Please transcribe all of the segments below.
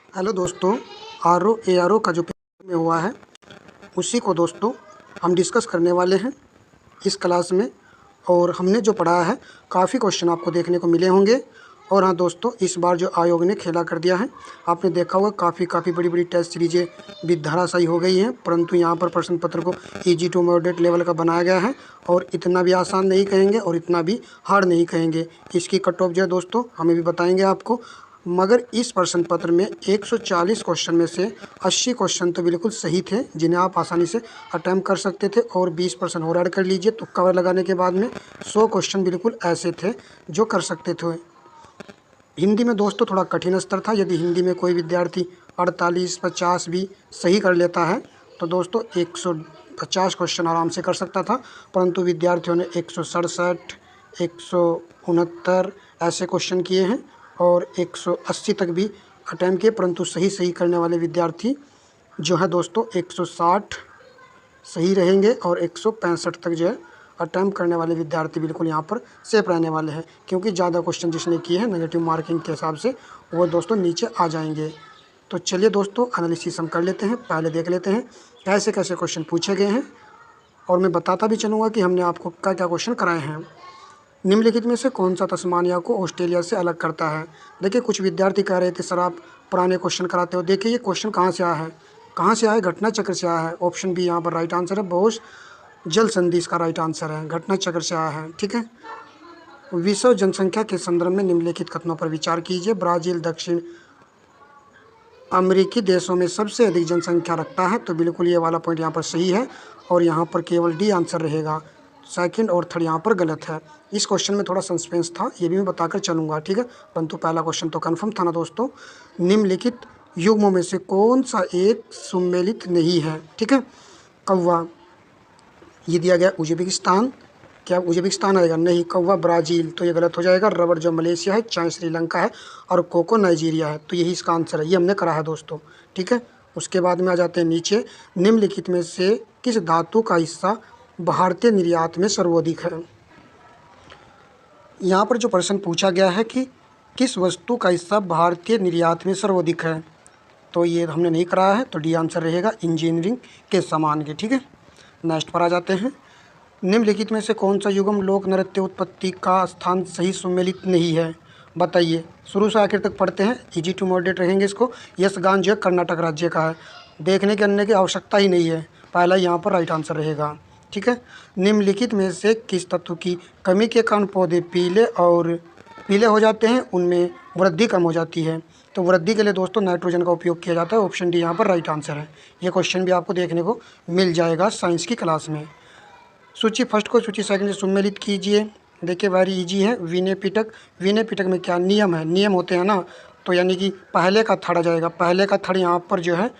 Hello दोस्तों, ARO का जो पेपर में हुआ है उसी को दोस्तों हम डिस्कस करने वाले हैं इस क्लास में। और हमने जो पढ़ा है काफ़ी क्वेश्चन आपको देखने को मिले होंगे। और हाँ दोस्तों, इस बार जो आयोग ने खेला कर दिया है, आपने देखा होगा काफ़ी बड़ी टेस्ट सीरीजें भी धराशायी हो गई हैं, परंतु यहाँ पर प्रश्न पत्र को ईजी टू मॉडरेट लेवल का बनाया गया है। और इतना भी आसान नहीं कहेंगे और इतना भी हार्ड नहीं कहेंगे। इसकी कट ऑफ जो है दोस्तों हमें भी बताएंगे आपको। मगर इस प्रश्न पत्र में 140 क्वेश्चन में से 80 क्वेश्चन तो बिल्कुल सही थे, जिन्हें आप आसानी से अटैम्प्ट कर सकते थे। और 20% और ऐड कर लीजिए तुक्का लगाने के बाद में 100 क्वेश्चन बिल्कुल ऐसे थे जो कर सकते थे। हिंदी में दोस्तों थोड़ा कठिन स्तर था। यदि हिंदी में कोई विद्यार्थी 48-50 भी सही कर लेता है तो दोस्तों 150 क्वेश्चन आराम से कर सकता था, परंतु विद्यार्थियों ने 167, 169 ऐसे क्वेश्चन किए हैं और 180 तक भी अटैम्प्ट किए। परंतु सही करने वाले विद्यार्थी जो है दोस्तों 160 सही रहेंगे और 165 तक जो है अटैम्प्ट करने वाले विद्यार्थी बिल्कुल यहाँ पर सेफ रहने वाले हैं, क्योंकि ज़्यादा क्वेश्चन जिसने किए हैं नेगेटिव मार्किंग के हिसाब से वो दोस्तों नीचे आ जाएंगे। तो चलिए दोस्तों एनालिसिस हम कर लेते हैं। पहले देख लेते हैं कैसे कैसे क्वेश्चन पूछे गए हैं, और मैं बताता भी चलूँगा कि हमने आपको क्या क्या क्वेश्चन कराए हैं। निम्नलिखित में से कौन सा तस्मानिया को ऑस्ट्रेलिया से अलग करता है? देखिए, कुछ विद्यार्थी कह रहे थे सर आप पुराने क्वेश्चन कराते हो। देखिए ये क्वेश्चन कहाँ से आया है, कहाँ से आया? घटना चक्र से आया है। ऑप्शन बी यहाँ पर राइट आंसर है। बोस जल संधि इसका राइट आंसर है, घटना चक्र से आया है। ठीक है। विश्व जनसंख्या के संदर्भ में निम्नलिखित कथनों पर विचार कीजिए। ब्राज़ील दक्षिण अमेरिकी देशों में सबसे अधिक जनसंख्या रखता है, तो बिल्कुल ये वाला पॉइंट यहाँ पर सही है और यहाँ पर केवल डी आंसर रहेगा। सेकंड और थर्ड यहाँ पर गलत है। इस क्वेश्चन में थोड़ा सस्पेंस था, ये भी मैं बताकर चलूँगा। ठीक है, परंतु पहला क्वेश्चन तो कन्फर्म था ना दोस्तों। निम्नलिखित युग्मों में से कौन सा एक सम्मिलित नहीं है? ठीक है, कौवा ये दिया गया उज्बेकिस्तान, क्या उज्बेकिस्तान आएगा? नहीं, कौवा ब्राज़ील, तो ये गलत हो जाएगा। रबड़ जो मलेशिया है, चाय श्रीलंका है और कोको नाइजीरिया है, तो यही इसका आंसर है। ये हमने करा है दोस्तों। ठीक है, उसके बाद में आ जाते हैं नीचे। निम्नलिखित में से किस धातु का हिस्सा भारतीय निर्यात में सर्वाधिक है? यहाँ पर जो प्रश्न पूछा गया है कि किस वस्तु का हिस्सा भारतीय निर्यात में सर्वाधिक है, तो ये हमने नहीं कराया है, तो डी आंसर रहेगा इंजीनियरिंग के सामान के। ठीक है, नेक्स्ट पर आ जाते हैं। निम्नलिखित में से कौन सा युग्म लोक नृत्य उत्पत्ति का स्थान सही सम्मिलित नहीं है? बताइए, शुरू से आखिर तक पढ़ते हैं, इजी टू मॉडरेट रहेंगे इसको। यक्षगान जो है कर्नाटक राज्य का है, देखने के अन्य की आवश्यकता ही नहीं है, पहला यहाँ पर राइट आंसर रहेगा। ठीक है, निम्नलिखित में से किस तत्व की कमी के कारण पौधे पीले हो जाते हैं, उनमें वृद्धि कम हो जाती है? तो वृद्धि के लिए दोस्तों नाइट्रोजन का उपयोग किया जाता है। ऑप्शन डी यहाँ पर राइट आंसर है। ये क्वेश्चन भी आपको देखने को मिल जाएगा साइंस की क्लास में। सूची फर्स्ट को सूची सेकंड से सम्मिलित कीजिए। देखिए वेरी इजी है। विनय पिटक में क्या नियम है? नियम होते हैं ना, तो यानी कि पहले का थर्ड आ जाएगा। पहले का थर्ड यहाँ पर जो है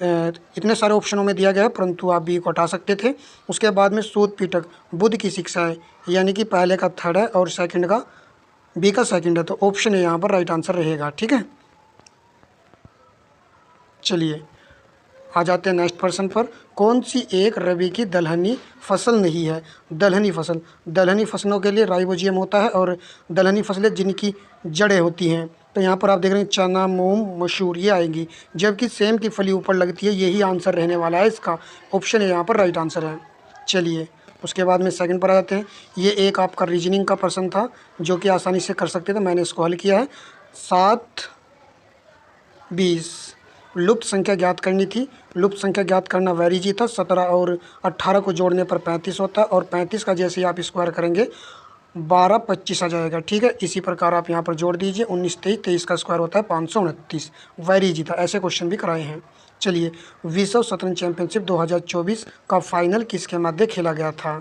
इतने सारे ऑप्शनों में दिया गया है, परंतु आप बी को हटा सकते थे। उसके बाद में सूत पिटक बुद्ध की शिक्षा है, यानी कि पहले का थर्ड है और सेकंड का बी का सेकंड है, तो ऑप्शन है यहाँ पर राइट आंसर रहेगा। ठीक है, चलिए आ जाते हैं नेक्स्ट प्रश्न पर। कौन सी एक रबी की दलहनी फसल नहीं है? दलहनी फसलों के लिए राइबोजियम होता है और दलहनी फसलें जिनकी जड़ें होती हैं, तो यहाँ पर आप देख रहे हैं चना, मूंग, मसूर ये आएंगी, जबकि सेम की फली ऊपर लगती है। यही आंसर रहने वाला है इसका, ऑप्शन है यहाँ पर राइट आंसर है। चलिए उसके बाद में सेकंड पर आ जाते हैं। ये एक आपका रीजनिंग का प्रश्न था जो कि आसानी से कर सकते थे, मैंने इसको हल किया है। 7, 20 लुप्त संख्या ज्ञात करनी थी। लुप्त संख्या ज्ञात करना वेरी इजी था। 17 और 18 को जोड़ने पर 35 होता है, और 35 का जैसे ही आप स्क्वायर करेंगे 12, 25 आ जाएगा। ठीक है, इसी प्रकार आप यहाँ पर जोड़ दीजिए। 19, 23 का स्क्वायर होता है 529। वेरी इजी था, ऐसे क्वेश्चन भी कराए हैं। चलिए, विश्व शतरंज चैंपियनशिप 2024 का फाइनल किसके मध्य खेला गया था?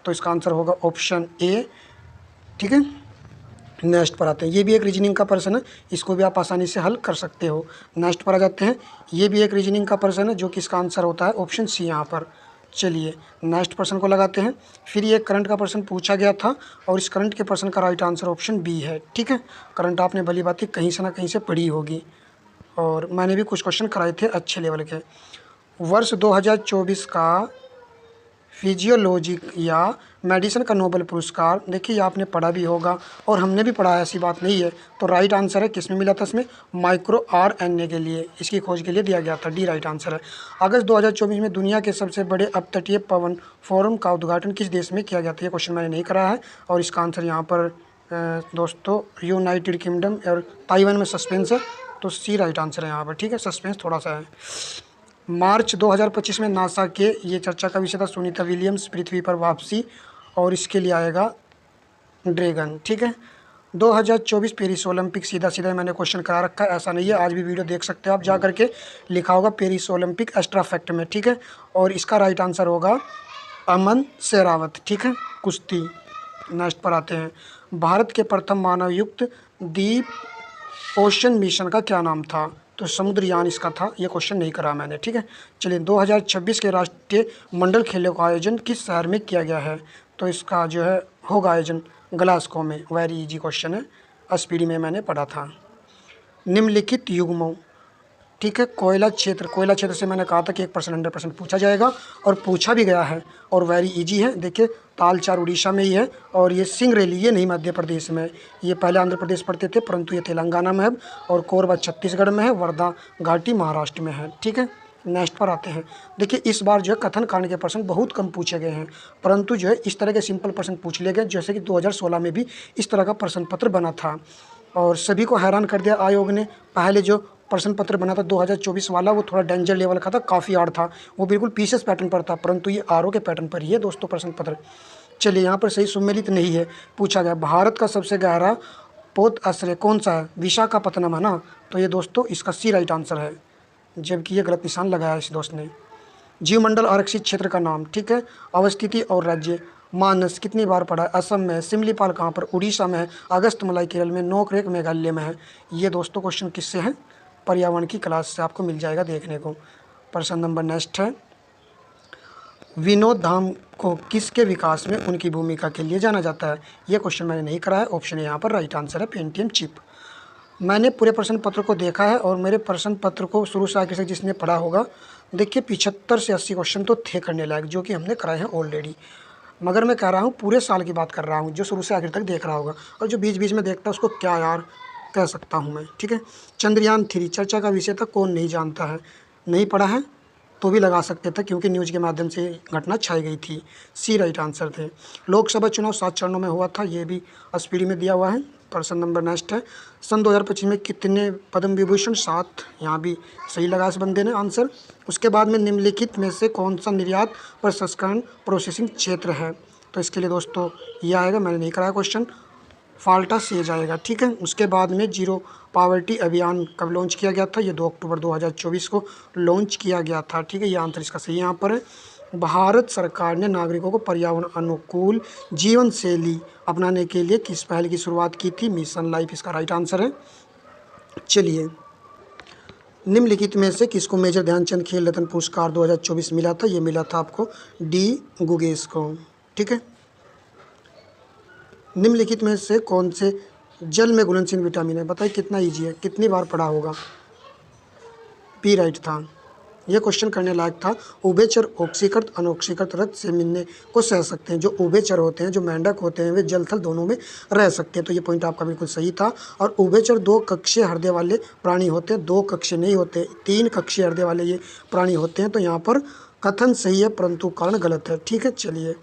तो इसका आंसर होगा ऑप्शन ए। ठीक है, नेक्स्ट पर आते हैं। ये भी एक रीजनिंग का प्रश्न है, इसको भी आप आसानी से हल कर सकते हो। नेक्स्ट पर आ जाते हैं। ये भी एक रीजनिंग का प्रश्न है जो कि इसका आंसर होता है ऑप्शन सी यहाँ पर। चलिए नेक्स्ट प्रश्न को लगाते हैं। फिर ये करंट का प्रश्न पूछा गया था और इस करंट के प्रश्न का राइट आंसर ऑप्शन बी है। ठीक है, करंट आपने भली बात कहीं से ना कहीं से पढ़ी होगी और मैंने भी कुछ क्वेश्चन कराए थे अच्छे लेवल के। वर्ष 2024 का फिजियोलॉजी या मेडिसिन का नोबेल पुरस्कार, देखिए आपने पढ़ा भी होगा और हमने भी पढ़ा है, ऐसी बात नहीं है। तो राइट आंसर है, किस में मिला था इसमें, माइक्रो RNA के लिए, इसकी खोज के लिए दिया गया था। डी राइट आंसर है। अगस्त 2024 में दुनिया के सबसे बड़े अपतटीय पवन फोरम का उद्घाटन किस देश में किया गया था। ये क्वेश्चन मैंने नहीं करा है और इसका आंसर यहाँ पर दोस्तों यूनाइटेड किंगडम और ताइवान में सस्पेंस है, तो सी राइट आंसर है यहाँ पर। ठीक है, सस्पेंस थोड़ा सा है। मार्च 2025 में नासा के, ये चर्चा का विषय था, सुनीता विलियम्स पृथ्वी पर वापसी, और इसके लिए आएगा ड्रैगन। ठीक है, 2024 पेरिस ओलंपिक, सीधा सीधा मैंने क्वेश्चन करा रखा है, ऐसा नहीं है, आज भी वीडियो देख सकते हो आप जा करके, लिखा होगा पेरिस ओलंपिक एक्स्ट्रा फैक्ट में। ठीक है, और इसका राइट आंसर होगा अमन शेरावत। ठीक है, कुश्ती। नेक्स्ट पर आते हैं, भारत के प्रथम मानव युक्त दीप ओशन मिशन का क्या नाम था। तो समुद्रयान इसका था, ये क्वेश्चन नहीं करा मैंने। ठीक है, चलिए 2026 के राष्ट्रीय मंडल खेलों का आयोजन किस शहर में किया गया है। तो इसका जो है होगा आयोजन ग्लासगो में। वेरी इजी क्वेश्चन है, SPD में मैंने पढ़ा था। निम्नलिखित युग्मों, ठीक है, कोयला क्षेत्र से मैंने कहा था कि 1% 100% पूछा जाएगा और पूछा भी गया है और वेरी इजी है। देखिए तालचार उड़ीसा में ही है और ये सिंगरेली, ये नहीं मध्य प्रदेश में, ये पहले आंध्र प्रदेश पढ़ते थे परंतु ये तेलंगाना में है, और कोरबा छत्तीसगढ़ में है, वर्धा घाटी महाराष्ट्र में है। ठीक है, नेक्स्ट पर आते हैं। देखिए इस बार जो है कथन कांड के प्रश्न बहुत कम पूछे गए हैं, परंतु जो है इस तरह के सिंपल प्रश्न पूछ लिए गए, जैसे कि 2016 में भी इस तरह का प्रश्न पत्र बना था और सभी को हैरान कर दिया आयोग ने। पहले जो प्रश्न पत्र बना था 2024 वाला, वो थोड़ा डेंजर लेवल का था, काफ़ी हार्ड था, वो बिल्कुल पीसेस पैटर्न पर था, परंतु ये RO के पैटर्न पर ही है दोस्तों प्रश्न पत्र। चलिए यहाँ पर सही सुमेलित नहीं है, पूछा गया भारत का सबसे गहरा पोत आश्रय कौन सा है, विशाखापत्तनम है ना, तो ये दोस्तों इसका सी राइट आंसर है, जबकि ये गलत निशान लगाया इस दोस्त ने। जीवमंडल आरक्षित क्षेत्र का नाम, ठीक है, अवस्थिति और राज्य, मानस कितनी बार पढ़ा है, असम में, सिमलीपाल कहाँ पर, उड़ीसा में है, अगस्तमलाई केरल में, नोकरेक मेघालय में है। ये दोस्तों क्वेश्चन किससे है, पर्यावरण की क्लास से आपको मिल जाएगा देखने को। प्रश्न नंबर नेक्स्ट है, विनोद धाम को किसके विकास में उनकी भूमिका के लिए जाना जाता है। यह क्वेश्चन मैंने नहीं करा है, ऑप्शन यहाँ पर राइट आंसर है पेंटियम चिप। मैंने पूरे प्रश्न पत्र को देखा है और मेरे प्रश्न पत्र को शुरू से आखिर तक जिसने पढ़ा होगा, देखिए 75 से 80 क्वेश्चन तो थे करने लायक, जो कि हमने कराए हैं ऑलरेडी। मगर मैं कह रहा हूँ पूरे साल की बात कर रहा हूँ, जो शुरू से आखिर तक देख रहा होगा, और जो बीच बीच में देखता है उसको क्या यार कह सकता हूँ मैं। ठीक है, चंद्रयान 3 चर्चा का विषय था, कौन नहीं जानता है, नहीं पढ़ा है तो भी लगा सकते थे क्योंकि न्यूज़ के माध्यम से घटना छाई गई थी। सी राइट आंसर थे। लोकसभा चुनाव 7 चरणों में हुआ था, ये भी SPD में दिया हुआ है। प्रश्न नंबर नेक्स्ट है, सन 2025 में कितने पद्म विभूषण, 7, यहाँ भी सही लगा इस बंदे ने आंसर। उसके बाद में निम्नलिखित में से कौन सा निर्यात प्रसंस्करण प्रोसेसिंग क्षेत्र है, तो इसके लिए दोस्तों ये आएगा, मैंने नहीं कराया क्वेश्चन, फाल्टा से जाएगा। ठीक है, उसके बाद में जीरो पावर्टी अभियान कब लॉन्च किया गया था, ये 2 अक्टूबर 2024 को लॉन्च किया गया था। ठीक है, ये आंसर इसका सही यहाँ पर है। भारत सरकार ने नागरिकों को पर्यावरण अनुकूल जीवन शैली अपनाने के लिए किस पहल की शुरुआत की थी, मिशन लाइफ इसका राइट आंसर है। चलिए, निम्नलिखित में से किसको मेजर ध्यानचंद खेल रत्न पुरस्कार 2024 मिला था, ये मिला था आपको D गुगेश को। ठीक है, निम्नलिखित में से कौन से जल में घुलनशील विटामिन है, बताइए कितना इजी है, कितनी बार पढ़ा होगा, बी राइट था। यह क्वेश्चन करने लायक था। उभयचर ऑक्सीकृत अनऑक्सीकृत रक्त से मिलने को सह सकते हैं। जो उभयचर होते हैं, जो मेंढक होते हैं, वे जल थल दोनों में रह सकते हैं, तो ये पॉइंट आपका बिल्कुल सही था। और उभयचर 2 कक्षीय हृदय वाले प्राणी होते हैं, 2 कक्षीय नहीं होते, 3 कक्षीय हृदय वाले ये प्राणी होते हैं, तो यहाँ पर कथन सही है परंतु कारण गलत है। ठीक है, चलिए,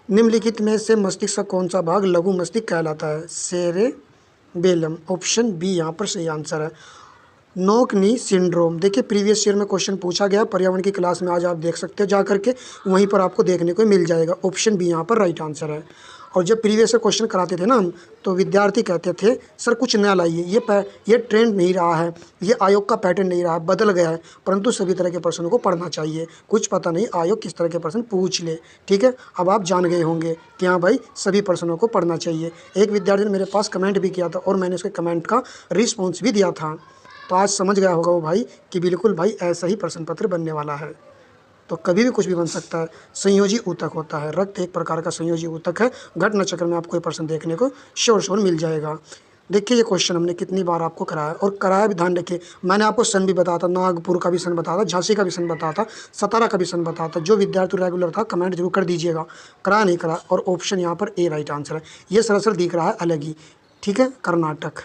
निम्नलिखित में से मस्तिष्क का कौन सा भाग लघु मस्तिष्क कहलाता है, सेरेबेलम, ऑप्शन बी यहाँ पर सही आंसर है। नोक नी सिंड्रोम, देखिए प्रीवियस ईयर में क्वेश्चन पूछा गया, पर्यावरण की क्लास में आज आप देख सकते हो जा करके, वहीं पर आपको देखने को मिल जाएगा, ऑप्शन बी यहाँ पर राइट आंसर है। और जब प्रीवियस ईयर क्वेश्चन कराते थे ना हम, तो विद्यार्थी कहते थे सर कुछ नया लाइए, ये ट्रेंड नहीं रहा है, ये आयोग का पैटर्न नहीं रहा है, बदल गया है, परंतु सभी तरह के प्रश्नों को पढ़ना चाहिए, कुछ पता नहीं आयोग किस तरह के प्रश्न पूछ ले। ठीक है, अब आप जान गए होंगे कि हाँ भाई सभी प्रश्नों को पढ़ना चाहिए। एक विद्यार्थी ने मेरे पास कमेंट भी किया था और मैंने उसके कमेंट का रिस्पॉन्स भी दिया था, तो आज समझ गया होगा वो भाई कि बिल्कुल भाई ऐसा ही प्रश्न पत्र बनने वाला है। तो कभी भी कुछ भी बन सकता है। संयोजी ऊतक होता है, रक्त एक प्रकार का संयोजी ऊतक है, घटना चक्र में आपको ये प्रश्न देखने को श्योर मिल जाएगा। देखिए ये क्वेश्चन हमने कितनी बार आपको कराया और कराया भी, ध्यान रखिए मैंने आपको सन भी बताया था, नागपुर का भी सन बताया था, झांसी का भी सन बताया था, सतारा का भी सन बताया था। जो विद्यार्थी रेगुलर था कमेंट जरूर कर दीजिएगा, करा नहीं करा। और ऑप्शन यहाँ पर ए राइट आंसर है। ये सरासर दिख रहा है अलग ही, ठीक है, कर्नाटक।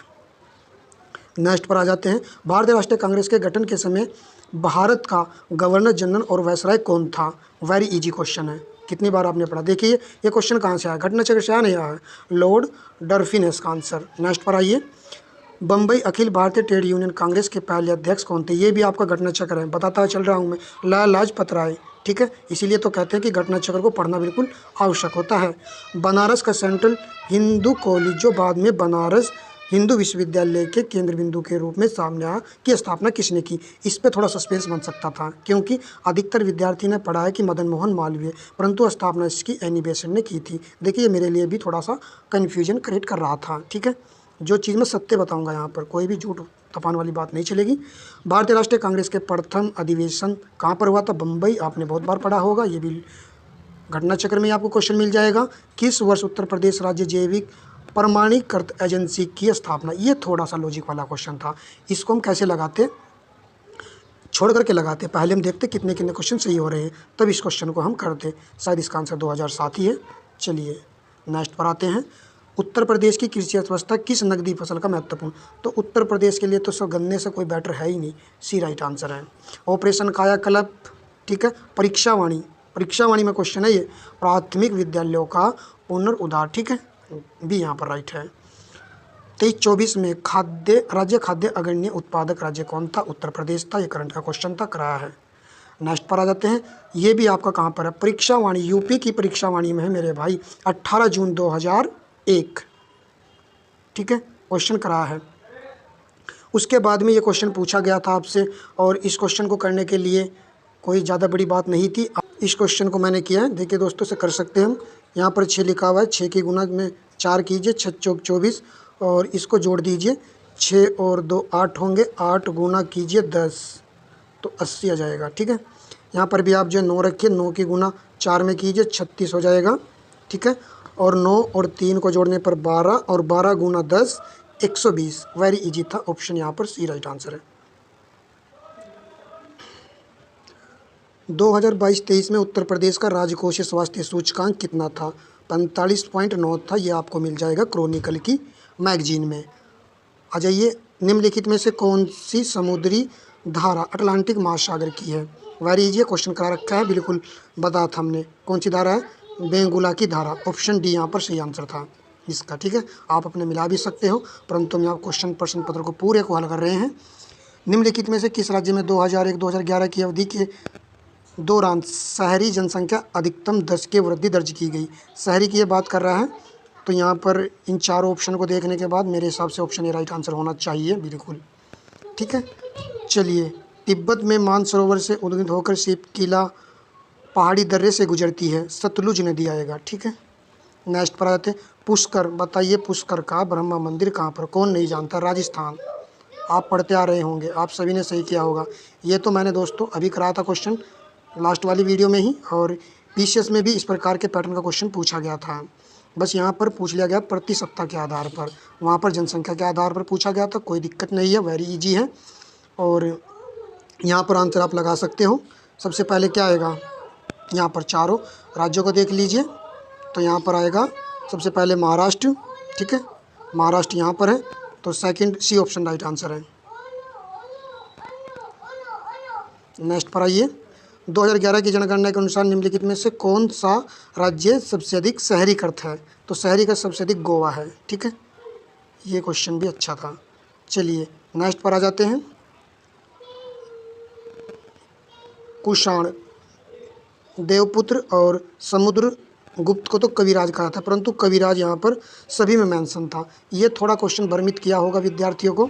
नेक्स्ट पर आ जाते हैं। भारतीय राष्ट्रीय कांग्रेस के गठन के समय भारत का गवर्नर जनरल और वायसराय कौन था? वेरी इजी क्वेश्चन है, कितनी बार आपने पढ़ा। देखिए ये क्वेश्चन कहाँ से आया, घटना चक्र से आया नहीं आया, लॉर्ड डर्फिन है इसका आंसर। नेक्स्ट पर आइए। बम्बई अखिल भारतीय ट्रेड यूनियन कांग्रेस के पहले अध्यक्ष कौन थे? ये भी आपका घटना चक्र है, बताता चल रहा हूँ मैं, लाला लाजपत राय, ठीक है। इसीलिए तो कहते हैं कि घटना चक्र को पढ़ना बिल्कुल आवश्यक होता है। बनारस का सेंट्रल हिंदू कॉलेज जो बाद में बनारस हिंदू विश्वविद्यालय के केंद्र बिंदु के रूप में सामने आया, की स्थापना किसने की? इस पे थोड़ा सस्पेंस बन सकता था, क्योंकि अधिकतर विद्यार्थी ने पढ़ा है कि मदन मोहन मालवीय, परंतु स्थापना इसकी एनी बेसेंट ने की थी। देखिए ये मेरे लिए भी थोड़ा सा कन्फ्यूजन क्रिएट कर रहा था, ठीक है। जो चीज़ मैं सत्य बताऊंगा, यहाँ पर कोई भी झूठ तपाने वाली बात नहीं चलेगी। भारतीय राष्ट्रीय कांग्रेस के प्रथम अधिवेशन कहाँ पर हुआ था? बम्बई, आपने बहुत बार पढ़ा होगा, ये भी घटना चक्र में आपको क्वेश्चन मिल जाएगा। किस वर्ष उत्तर प्रदेश राज्य जैविक प्रमाणीकृत एजेंसी की स्थापना? ये थोड़ा सा लॉजिक वाला क्वेश्चन था, इसको हम कैसे लगाते, छोड़ करके लगाते। पहले हम देखते कितने कितने क्वेश्चन सही हो रहे हैं, तब इस क्वेश्चन को हम करते। शायद इसका आंसर 2007 ही है। चलिए नेक्स्ट पर आते हैं। उत्तर प्रदेश की कृषि अर्थव्यवस्था किस नकदी फसल का महत्वपूर्ण? तो उत्तर प्रदेश के लिए तो सब गन्ने से कोई बेटर है ही नहीं, सी राइट आंसर है। ऑपरेशन कायाकल्प, ठीक है। परीक्षावाणी, परीक्षावाणी में क्वेश्चन है ये, प्राथमिक विद्यालयों का पुनरुद्धार, ठीक है, भी यहाँ पर राइट है। 23-24 में खाद्य अग्रणी उत्पादक राज्य कौन था? उत्तर प्रदेश था। ये करंट का क्वेश्चन था, कराया है। नेक्स्ट पर आ जाते हैं। ये भी आपका कहाँ पर है? परीक्षावाणी, यूपी की परीक्षावाणी में है मेरे भाई, 18 जून 2001, ठीक है, क्वेश्चन कराया है। उसके बाद में ये क्वेश्चन पूछा गया था आपसे, और इस क्वेश्चन को करने के लिए कोई ज़्यादा बड़ी बात नहीं थी। इस क्वेश्चन को मैंने किया है, देखिए दोस्तों से कर सकते हैं हम। यहाँ पर 6 लिखा हुआ है, 6 की गुना में 4 कीजिए, 6 चौक 24, और इसको जोड़ दीजिए, 6 और 2 8 होंगे, 8 गुना कीजिए 10, तो 80 आ जाएगा, ठीक है। यहाँ पर भी आप जो 9 रखिए, 9 की गुना 4 में कीजिए, 36 हो जाएगा, ठीक है। और 9 और 3 को जोड़ने पर 12, और 12 गुना 10 120। वेरी इजी था, ऑप्शन यहाँ पर सी राइट आंसर है। 2022-23 में उत्तर प्रदेश का राजकोषीय स्वास्थ्य सूचकांक कितना था? 45.9 था। ये आपको मिल जाएगा क्रॉनिकल की मैगजीन में। आ जाइए। निम्नलिखित में से कौन सी समुद्री धारा अटलांटिक महासागर की है? वेरी इजी क्वेश्चन करा रखा है, बिल्कुल बताया था हमने। कौन सी धारा है? बेंगुला की धारा। ऑप्शन डी यहाँ पर सही आंसर था इसका, ठीक है। आप अपने मिला भी सकते हो, परंतु हम यहाँ क्वेश्चन प्रश्न पत्र को पूरे को हल कर रहे हैं। निम्नलिखित में से किस राज्य में 2001-2011 की अवधि के दौरान शहरी जनसंख्या अधिकतम 10 की वृद्धि दर्ज की गई? शहरी की ये बात कर रहा है, तो यहाँ पर इन चारों ऑप्शन को देखने के बाद मेरे हिसाब से ऑप्शन ए राइट आंसर होना चाहिए, बिल्कुल, ठीक है। चलिए। तिब्बत में मानसरोवर से उद्गत होकर शिवकिला पहाड़ी दर्रे से गुजरती है, सतलुज नदी आएगा, ठीक है। नेक्स्ट पर आते हैं। पुष्कर, बताइए पुष्कर का ब्रह्मा मंदिर कहाँ पर? कौन नहीं जानता? राजस्थान। आप पढ़ते आ रहे होंगे, आप सभी ने सही किया होगा। ये तो मैंने दोस्तों अभी कराया था क्वेश्चन लास्ट वाली वीडियो में ही, और पीसीएस में भी इस प्रकार के पैटर्न का क्वेश्चन पूछा गया था। बस यहाँ पर पूछ लिया गया प्रति सप्ताह के आधार पर, वहाँ पर जनसंख्या के आधार पर पूछा गया था। कोई दिक्कत नहीं है, वेरी इजी है, और यहाँ पर आंसर आप लगा सकते हो। सबसे पहले क्या आएगा? यहाँ पर चारों राज्यों को देख लीजिए, तो यहाँ पर आएगा सबसे पहले महाराष्ट्र, ठीक है, महाराष्ट्र यहाँ पर है, तो second C option right answer है। नेक्स्ट पर आइए। 2011 की जनगणना के अनुसार निम्नलिखित में से कौन सा राज्य सबसे अधिक शहरीकृत है? तो शहरीकृत सबसे अधिक गोवा है, ठीक है। ये क्वेश्चन भी अच्छा था। चलिए नेक्स्ट पर आ जाते हैं। कुषाण, देवपुत्र और समुद्रगुप्त को तो कविराज कहा था, परंतु कविराज यहाँ पर सभी में मेंशन था। ये थोड़ा क्वेश्चन भ्रमित किया होगा विद्यार्थियों को,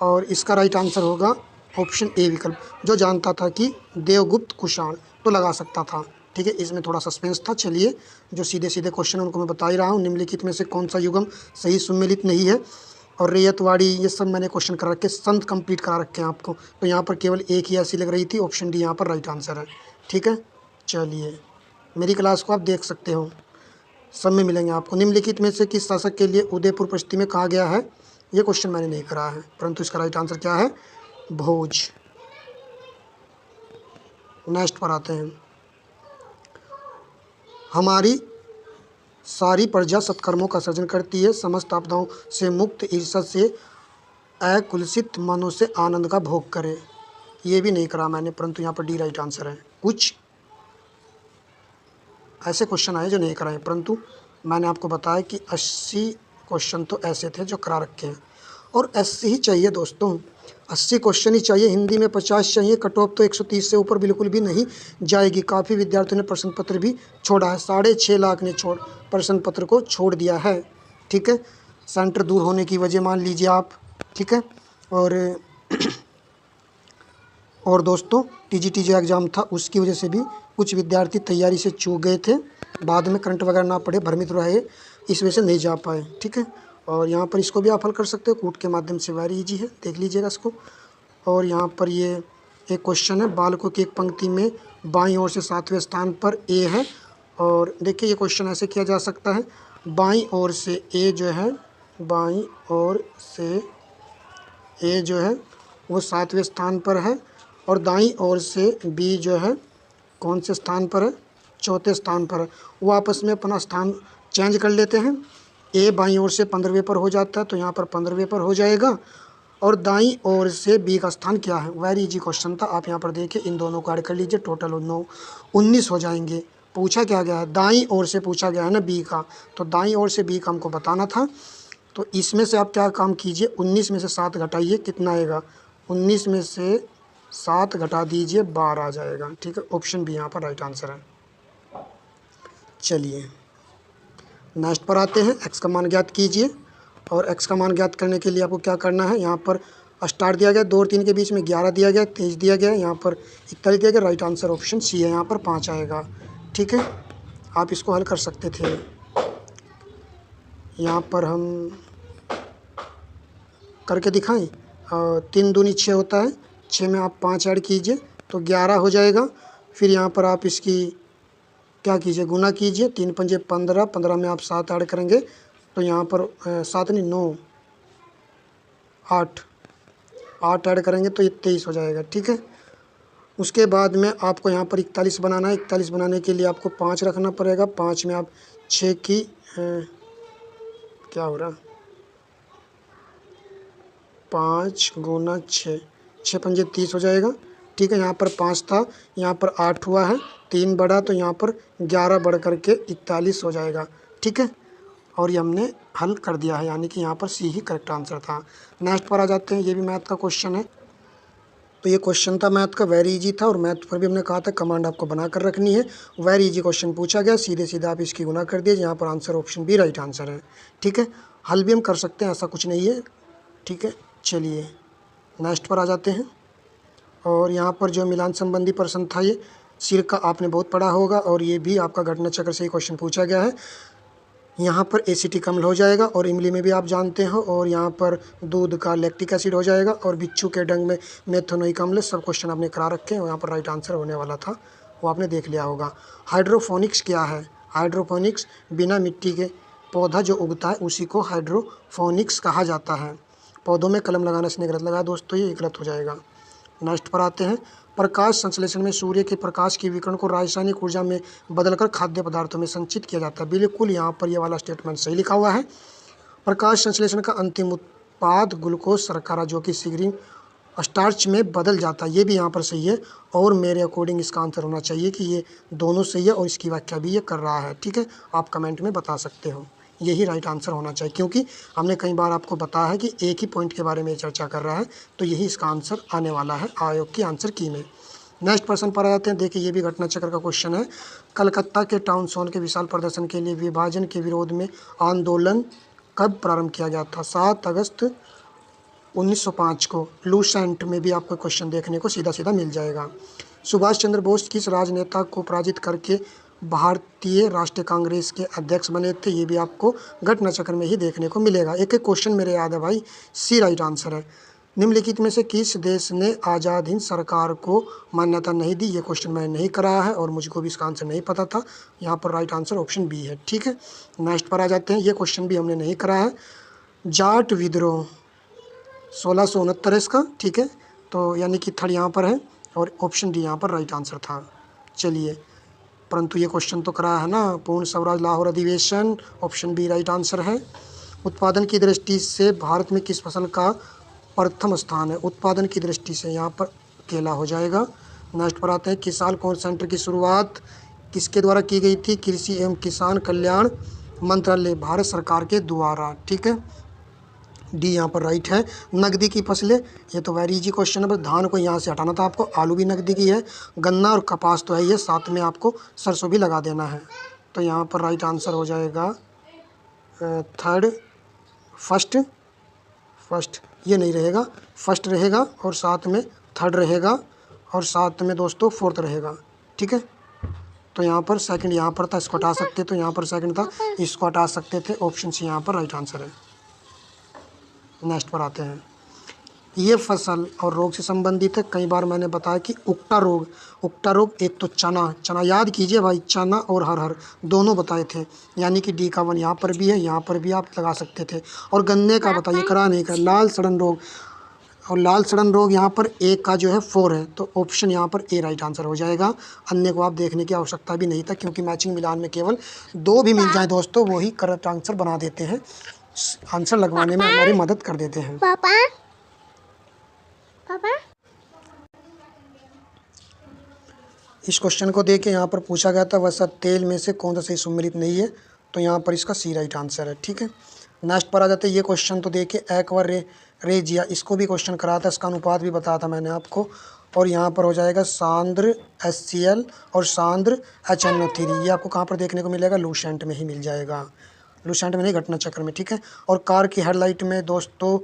और इसका राइट आंसर होगा ऑप्शन ए विकल्प। जो जानता था कि देवगुप्त कुषाण तो लगा सकता था, ठीक है। इसमें थोड़ा सस्पेंस था। चलिए, जो सीधे सीधे क्वेश्चन उनको मैं बता ही रहा हूँ। निम्नलिखित में से कौन सा युगम सही सुमेलित नहीं है? और रैयतवाड़ी, ये सब मैंने क्वेश्चन करा रखे, संत कंप्लीट करा रखे हैं आपको, तो यहाँ पर केवल एक ही ऐसी लग रही थी। ऑप्शन डी यहाँ पर राइट आंसर है, ठीक है। चलिए, मेरी क्लास को आप देख सकते हो, सब में मिलेंगे आपको। निम्नलिखित में से किस शासक के लिए उदयपुर परिस्थिति में कहा गया है ये क्वेश्चन मैंने नहीं करा है, परंतु इसका राइट आंसर क्या है? भोज। नेक्स्ट पर आते हैं। हमारी सारी प्रजा सत्कर्मों का सर्जन करती है, समस्त आपदाओं से मुक्त, ईर्ष्या से अकुलसित, मनो से आनंद का भोग करे। ये भी नहीं करा मैंने, परंतु यहाँ पर डी राइट आंसर है। कुछ ऐसे क्वेश्चन आए जो नहीं कराए, परंतु मैंने आपको बताया कि 80 क्वेश्चन तो ऐसे थे जो करा रखे हैं, और 80 ही चाहिए दोस्तों, 80 क्वेश्चन ही चाहिए। हिंदी में 50 चाहिए। कट ऑफ तो 130 से ऊपर बिल्कुल भी नहीं जाएगी। काफ़ी विद्यार्थियों ने प्रश्न पत्र भी छोड़ा है, 6.5 लाख ने प्रश्न पत्र को छोड़ दिया है। ठीक है, सेंटर दूर होने की वजह मान लीजिए आप। ठीक है, और दोस्तों टीजीटी जो एग्ज़ाम था उसकी वजह से भी कुछ विद्यार्थी तैयारी से चूक गए थे, बाद में करंट वगैरह ना पड़े, भ्रमित रहे, इस वजह से नहीं जा पाए। ठीक है, और यहाँ पर इसको भी आप हल कर सकते हो कूट के माध्यम से, वेरी इजी है, देख लीजिएगा इसको। और यहाँ पर ये एक क्वेश्चन है, बालकों की एक पंक्ति में बाईं ओर से 7वें स्थान पर ए है, और देखिए ये क्वेश्चन ऐसे किया जा सकता है, बाईं ओर से ए जो है, बाईं ओर से ए जो है वो 7वें स्थान पर है, और दाईं ओर से बी जो है कौन से स्थान पर है? 4थे स्थान पर है। वो आपस में अपना स्थान चेंज कर लेते हैं। ए बाईं ओर से 15वें पर हो जाता है, तो यहाँ पर 15वें पर हो जाएगा, और दाईं ओर से बी का स्थान क्या है? वेरी इजी क्वेश्चन था, आप यहाँ पर देखिए, इन दोनों को ऐड कर लीजिए, टोटल 19 हो जाएंगे। पूछा क्या गया है? दाईं ओर से पूछा गया है ना बी का, तो दाईं ओर से बी का हमको बताना था। तो इसमें से आप क्या काम कीजिए, 19 में से 7 घटाइए, कितना आएगा? 19 में से 7 घटा दीजिए, 12 आ जाएगा। ठीक है, ऑप्शन बी यहाँ पर राइट आंसर है। चलिए नेक्स्ट पर आते हैं। एक्स का मान ज्ञात कीजिए, और एक्स का मान ज्ञात करने के लिए आपको क्या करना है, यहाँ पर स्टार दिया गया, 2 और 3 के बीच में 11 दिया गया, 23 दिया गया, यहाँ पर 41 दिया गया, राइट आंसर ऑप्शन सी है, यहाँ पर 5 आएगा। ठीक है, आप इसको हल कर सकते थे। यहाँ पर हम करके दिखाएं, 3 दूनी 6 होता है, 6 में आप 5 ऐड कीजिए तो 11 हो जाएगा। फिर यहाँ पर आप इसकी क्या कीजिए, गुना कीजिए, 3 पंजे 15, 15 में आप 7 ऐड करेंगे तो यहाँ पर 7 नहीं 9 8 ऐड करेंगे तो ये 23 हो जाएगा। ठीक है, उसके बाद में आपको यहाँ पर 41 बनाना है। 41 बनाने के लिए आपको 5 रखना पड़ेगा, 5 में आप 6 की क्या हो रहा, 5 गुना 6, 6 पंजे 30 हो जाएगा। ठीक है, यहाँ पर 5 था, यहाँ पर 8 हुआ है, 3 बढ़ा तो यहाँ पर 11 बढ़ करके 41 हो जाएगा। ठीक है, और ये हमने हल कर दिया है, यानी कि यहाँ पर सी ही करेक्ट आंसर था। नेक्स्ट पर आ जाते हैं, ये भी मैथ का क्वेश्चन है। तो ये क्वेश्चन था मैथ का, वेरी इजी था, और मैथ पर भी हमने कहा था कमांड आपको बना कर रखनी है। वेरी इजी क्वेश्चन पूछा गया, सीधे सीधे आप इसकी गुना कर दिए, यहाँ पर answer option B right answer है। ठीक है, हल भी हम कर सकते हैं, ऐसा कुछ नहीं है। ठीक है, चलिए नेक्स्ट पर आ जाते हैं। और यहाँ पर जो मिलान संबंधी प्रश्न था, ये सिर का आपने बहुत पढ़ा होगा, और ये भी आपका घटना चक्र से ही क्वेश्चन पूछा गया है। यहाँ पर एसिटिक अम्ल हो जाएगा, और इमली में भी आप जानते हो, और यहाँ पर दूध का लैक्टिक एसिड हो जाएगा, और बिच्छू के डंग में मेथनोइक अम्ल। सब क्वेश्चन आपने करा रखे हैं, यहाँ पर राइट आंसर होने वाला था, वो आपने देख लिया होगा। हाइड्रोफोनिक्स क्या है? हाइड्रोफोनिक्स बिना मिट्टी के पौधा जो उगता है उसी को हाइड्रोफोनिक्स कहा जाता है। पौधों में कलम लगाना इसने गलत लगाया दोस्तों, ये गलत हो जाएगा। नेक्स्ट पर आते हैं। प्रकाश संश्लेषण में सूर्य के प्रकाश के विकिरण को रासायनिक ऊर्जा में बदलकर खाद्य पदार्थों में संचित किया जाता है। बिल्कुल यहाँ पर ये वाला स्टेटमेंट सही लिखा हुआ है। प्रकाश संश्लेषण का अंतिम उत्पाद ग्लूकोज शर्करा जो कि सिगरिंग स्टार्च में बदल जाता है, ये भी यहाँ पर सही है। और मेरे अकॉर्डिंग इसका आंसर होना चाहिए कि ये दोनों सही है, और इसकी व्याख्या भी ये कर रहा है। ठीक है, आप कमेंट में बता सकते हो, यही राइट आंसर होना चाहिए, क्योंकि हमने कई बार आपको बताया है कि एक ही पॉइंट के बारे में चर्चा कर रहा है, तो यही इसका आंसर आने वाला है आयोग की आंसर की में। नेक्स्ट प्रश्न पर आ जाते हैं। देखिए ये भी घटना चक्र का क्वेश्चन है। कलकत्ता के टाउन हॉल के विशाल प्रदर्शन के लिए विभाजन के विरोध में आंदोलन कब प्रारंभ किया गया था? 7 अगस्त 1905 को। लूसेंट में भी आपको क्वेश्चन देखने को सीधा सीधा मिल जाएगा। सुभाष चंद्र बोस किस राजनेता को पराजित करके भारतीय राष्ट्रीय कांग्रेस के अध्यक्ष बने थे? ये भी आपको घटना चक्र में ही देखने को मिलेगा। एक एक क्वेश्चन मेरे याद है भाई, सी राइट आंसर है। निम्नलिखित में से किस देश ने आज़ाद हिंद सरकार को मान्यता नहीं दी? ये क्वेश्चन मैंने नहीं कराया है, और मुझको भी इसका आंसर नहीं पता था। यहाँ पर राइट आंसर ऑप्शन बी है। ठीक है, नेक्स्ट पर आ जाते हैं। ये क्वेश्चन भी हमने नहीं कराया है। जाट विद्रोह 1669 है इसका, ठीक है। तो यानी कि थर्ड यहाँ पर है और ऑप्शन डी यहाँ पर राइट आंसर था। चलिए, परंतु ये क्वेश्चन तो करा है ना, पूर्ण स्वराज लाहौर अधिवेशन, ऑप्शन बी राइट आंसर है। उत्पादन की दृष्टि से भारत में किस फसल का प्रथम स्थान है? उत्पादन की दृष्टि से यहाँ पर केला हो जाएगा। नेक्स्ट पर आते हैं, किसान कॉल सेंटर की शुरुआत किसके द्वारा की गई थी? कृषि एवं किसान कल्याण मंत्रालय, भारत सरकार के द्वारा, ठीक है। डी यहाँ पर राइट है। नकदी की फसलें, ये तो वेरी इजी क्वेश्चन है, बस धान को यहाँ से हटाना था आपको। आलू भी नकदी की है, गन्ना और कपास तो है ये, साथ में आपको सरसों भी लगा देना है। तो यहाँ पर राइट आंसर हो जाएगा थर्ड, फर्स्ट ये नहीं रहेगा, फर्स्ट रहेगा और साथ में थर्ड रहेगा और साथ में दोस्तों फोर्थ रहेगा, ठीक है। तो यहाँ पर सेकंड यहाँ पर था, इसको हटा सकते, तो यहाँ पर सेकंड था, इसको हटा सकते थे। ऑप्शन सी यहाँ पर राइट आंसर है। नेक्स्ट पर आते हैं, ये फसल और रोग से संबंधित है। कई बार मैंने बताया कि उक्टा रोग एक तो चना याद कीजिए भाई, चना और हर दोनों बताए थे, यानी कि डी का 1 यहाँ पर भी है, यहाँ पर भी आप लगा सकते थे। और गन्ने का बताइए, करा नहीं करा। लाल सड़न रोग, और लाल सड़न रोग यहाँ पर एक का जो है 4 है, तो ऑप्शन यहाँ पर ए राइट आंसर हो जाएगा। अन्य को आप देखने की आवश्यकता भी नहीं था, क्योंकि मैचिंग मिलान में केवल 2 भी मिल जाए दोस्तों, वही करेक्ट आंसर बना देते हैं, आंसर लगवाने में हमारी मदद कर देते हैं। पापा इस क्वेश्चन को देख के यहाँ पर पूछा गया था, वसा तेल में से कौन सा सही सम्मिलित नहीं है? तो यहाँ पर इसका सी राइट आंसर है, ठीक है। नेक्स्ट पर आ जाते हैं, ये क्वेश्चन तो देखिए, एक्वा रेजिया, इसको भी क्वेश्चन कराया था, इसका अनुपात भी बताया था मैंने आपको। और यहाँ पर हो जाएगा सांद्र HCl और सांद्र HNO3, ये आपको कहाँ पर देखने को मिलेगा? लूसेंट में ही मिल जाएगा, लूसेंट में नहीं, घटना चक्र में, ठीक है। और कार की हेडलाइट में दोस्तों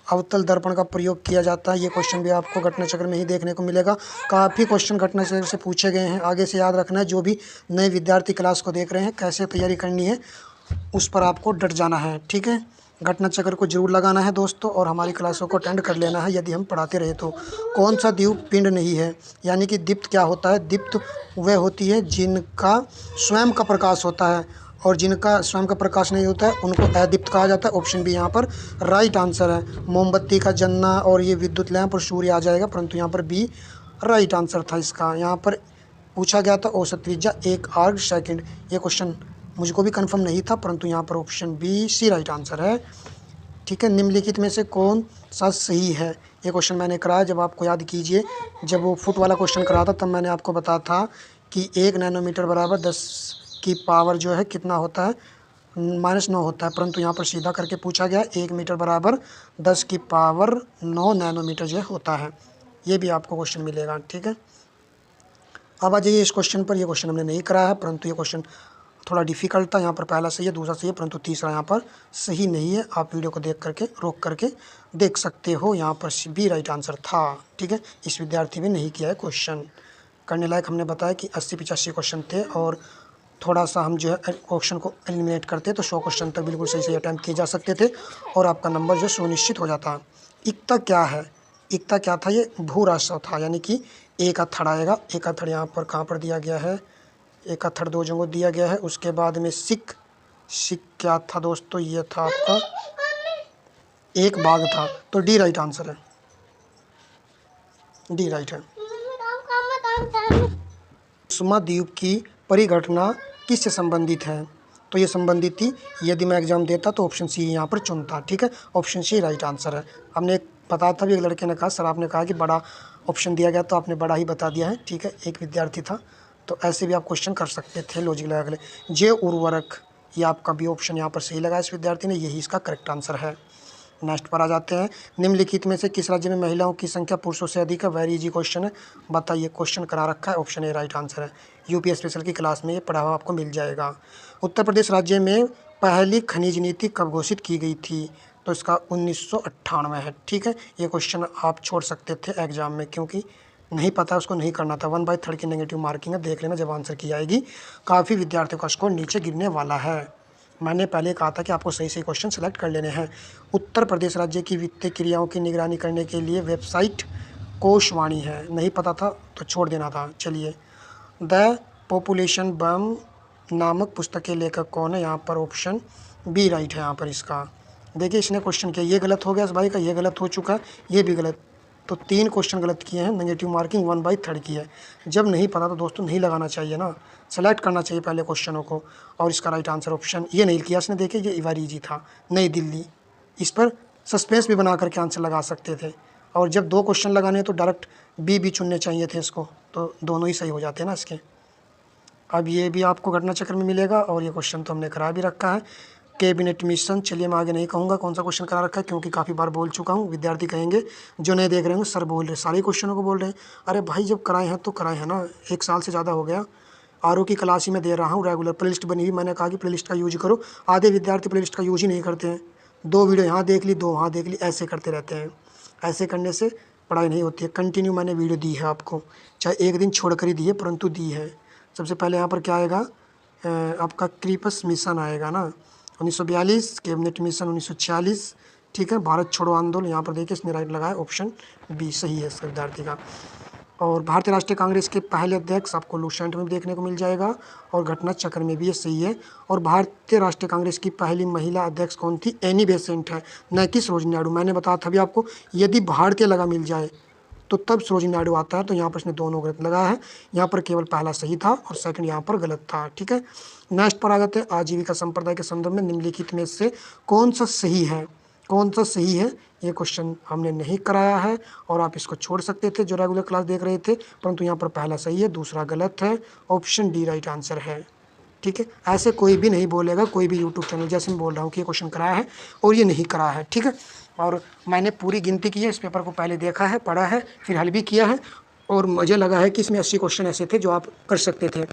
अवतल दर्पण का प्रयोग किया जाता है, ये क्वेश्चन भी आपको घटना चक्र में ही देखने को मिलेगा। काफ़ी क्वेश्चन घटना चक्र से पूछे गए हैं, आगे से याद रखना है। जो भी नए विद्यार्थी क्लास को देख रहे हैं, कैसे तैयारी करनी है उस पर आपको डट जाना है, ठीक है। घटना चक्र को जरूर लगाना है दोस्तों, और हमारी क्लासों को अटेंड कर लेना है यदि हम पढ़ाते रहे तो। कौन सा द्वीप पिंड नहीं है? यानी कि दीप्त क्या होता है? दीप्त वह होती है जिनका स्वयं का प्रकाश होता है, और जिनका स्वयं का प्रकाश नहीं होता है उनको अदीप्त कहा जाता है। ऑप्शन बी यहाँ पर राइट आंसर है। मोमबत्ती का जलना और ये विद्युत लैंप और सूर्य आ जाएगा, परंतु यहाँ पर बी राइट आंसर था इसका। यहाँ पर पूछा गया था औसत त्रिज्या 1 आर्ग सेकंड, ये क्वेश्चन मुझको भी कंफर्म नहीं था, परंतु यहाँ पर option B C right answer है, ठीक है। निम्नलिखित में से कौन सा सही है? ये क्वेश्चन मैंने कराया, जब आपको याद कीजिए, जब वो फुट वाला क्वेश्चन कराया था तब मैंने आपको बताया था कि 1 नैनोमीटर बराबर 10 की पावर जो है कितना होता है? -9 होता है, परंतु यहाँ पर सीधा करके पूछा गया 1 मीटर बराबर 10 की पावर 9 नैनोमीटर जो होता है। ये भी आपको क्वेश्चन मिलेगा, ठीक है। अब आ जाइए इस क्वेश्चन पर, ये क्वेश्चन हमने नहीं कराया है, परंतु ये क्वेश्चन थोड़ा डिफिकल्ट था। यहाँ पर पहला सही है, दूसरा सही है, परंतु तीसरा यहाँ पर सही नहीं है। आप वीडियो को देख करके रोक करके देख सकते हो, यहाँ पर बी राइट आंसर था, ठीक है। इस विद्यार्थी ने नहीं किया है क्वेश्चन करने लायक। हमने बताया कि 80-85 क्वेश्चन थे, और थोड़ा सा हम जो है क्वेश्चन को एलिमिनेट करते तो 100 क्वेश्चन तक बिल्कुल सही सही अटैम्प्ट किए जा सकते थे, और आपका नंबर जो सुनिश्चित हो जाता। इक्ता क्या है? इक्ता क्या था? ये भू राजस्व था, यानी कि एक का थड़ आएगा। एक का थड़ यहाँ पर कहाँ पर दिया गया है? एक का थड़ 2 जगह दिया गया है। उसके बाद में सिक क्या था दोस्तों? ये था आपका एक बाग था, तो डी राइट आंसर है, डी राइट है। सुषमा द्वीप की परिघटना किससे संबंधित है? तो ये संबंधित थी, यदि मैं एग्जाम देता तो ऑप्शन सी यहाँ पर चुनता, ठीक है। ऑप्शन सी राइट आंसर है। हमने पता था भी, एक लड़के ने कहा सर आपने कहा कि बड़ा ऑप्शन दिया गया, तो आपने बड़ा ही बता दिया है, ठीक है। एक विद्यार्थी था, तो ऐसे भी आप क्वेश्चन कर सकते थे लॉजिक लगा के। जैव उर्वरक, ये आपका भी ऑप्शन यहाँ पर सही लगा इस विद्यार्थी ने, यही इसका करेक्ट आंसर है। नेक्स्ट पर आ जाते हैं, निम्नलिखित में से किस राज्य में महिलाओं की संख्या पुरुषों से अधिक है? वेरी इजी क्वेश्चन है, बताइए। क्वेश्चन करा रखा है, ऑप्शन ए राइट आंसर है। यूपी स्पेशल की क्लास में ये पढ़ा हुआ आपको मिल जाएगा। उत्तर प्रदेश राज्य में पहली खनिज नीति कब घोषित की गई थी? तो इसका 1998 है, ठीक है। ये क्वेश्चन आप छोड़ सकते थे एग्जाम में, क्योंकि नहीं पता उसको नहीं करना था। 1/3 की नेगेटिव मार्किंग है, देख लेना जब आंसर की आएगी। काफ़ी विद्यार्थियों का स्कोर नीचे गिरने वाला है। मैंने पहले कहा था कि आपको सही सही क्वेश्चन सेलेक्ट कर लेने हैं। उत्तर प्रदेश राज्य की वित्तीय क्रियाओं की निगरानी करने के लिए वेबसाइट कोशवाणी है, नहीं पता था तो छोड़ देना था। चलिए, द पॉपुलेशन बम नामक पुस्तक के लेखक कौन है? यहाँ पर ऑप्शन बी राइट है यहाँ पर इसका। देखिए इसने क्वेश्चन किया, ये गलत हो गया इस भाई का, ये गलत हो चुका है, ये भी गलत, तो 3 क्वेश्चन गलत किए हैं, नेगेटिव मार्किंग 1/3 की है। जब नहीं पता तो दोस्तों नहीं लगाना चाहिए ना, सेलेक्ट करना चाहिए पहले क्वेश्चनों को। और इसका राइट आंसर ऑप्शन ये नहीं किया इसने, देखिए ये इवारीजी था, नई दिल्ली। इस पर सस्पेंस भी बना करके आंसर लगा सकते थे, और जब 2 क्वेश्चन लगाने तो डायरेक्ट बी चुनने चाहिए थे इसको, तो दोनों ही सही हो जाते हैं ना इसके। अब ये भी आपको घटना चक्र में मिलेगा, और ये क्वेश्चन तो हमने करा भी रखा है, कैबिनेट मिशन। चलिए मैं आगे नहीं कहूँगा कौन सा क्वेश्चन करा रखा है, क्योंकि काफ़ी बार बोल चुका हूँ। विद्यार्थी कहेंगे जो नए देख रहे होंगे, सर बोल रहे सारे क्वेश्चनों को बोल रहे हैं। अरे भाई जब कराए हैं तो कराए हैं ना, 1 साल से ज़्यादा हो गया। आरओ की क्लास ही मैं दे रहा हूँ रेगुलर, प्लेलिस्ट बनी हुई, मैंने कहा कि प्लेलिस्ट का यूज करो। आधे विद्यार्थी प्लेलिस्ट का यूज ही नहीं करते हैं, 2 वीडियो यहाँ देख ली, 2 वहाँ देख ली, ऐसे करते रहते हैं। ऐसे करने से पढ़ाई नहीं होती है। कंटिन्यू मैंने वीडियो दी है आपको, चाहे एक दिन छोड़ कर ही दी है, परंतु दी है। सबसे पहले यहाँ पर क्या आएगा, आपका क्रीपस मिशन आएगा ना 1942, कैबिनेट मिशन 1946, ठीक है। भारत छोड़ो आंदोलन, यहाँ पर देखिए इसने राइट लगाया, ऑप्शन बी सही है इसका विद्यार्थी का। और भारतीय राष्ट्रीय कांग्रेस के पहले अध्यक्ष आपको लूसेंट में देखने को मिल जाएगा, और घटना चक्र में भी ये सही है। और भारतीय राष्ट्रीय कांग्रेस की पहली महिला अध्यक्ष कौन थी, एनी बेसेंट है, न कि सरोजिनी नायडू। मैंने बताया था भी आपको, यदि भारतीय लगा मिल जाए तो तब सरोजिनी नायडू आता है, तो यहाँ पर इसने दोनों गलत लगाया है। यहाँ पर केवल पहला सही था और सेकंड यहाँ पर गलत था, ठीक है। नेक्स्ट पर आ जाते हैं, आजीविका संप्रदाय के संदर्भ में निम्नलिखित में से कौन सा सही है, कौन सा सही है। ये क्वेश्चन हमने नहीं कराया है, और आप इसको छोड़ सकते थे जो रेगुलर क्लास देख रहे थे, परंतु यहाँ पर पहला सही है, दूसरा गलत है, ऑप्शन डी राइट आंसर है, ठीक है। ऐसे कोई भी नहीं बोलेगा, कोई भी यूट्यूब चैनल, जैसे मैं बोल रहा हूँ कि ये क्वेश्चन कराया है और ये नहीं कराया है, ठीक है। और मैंने पूरी गिनती की है, इस पेपर को पहले देखा है, पढ़ा है, फिर हल भी किया है, और मुझे लगा है कि इसमें 80 क्वेश्चन ऐसे थे जो आप कर सकते थे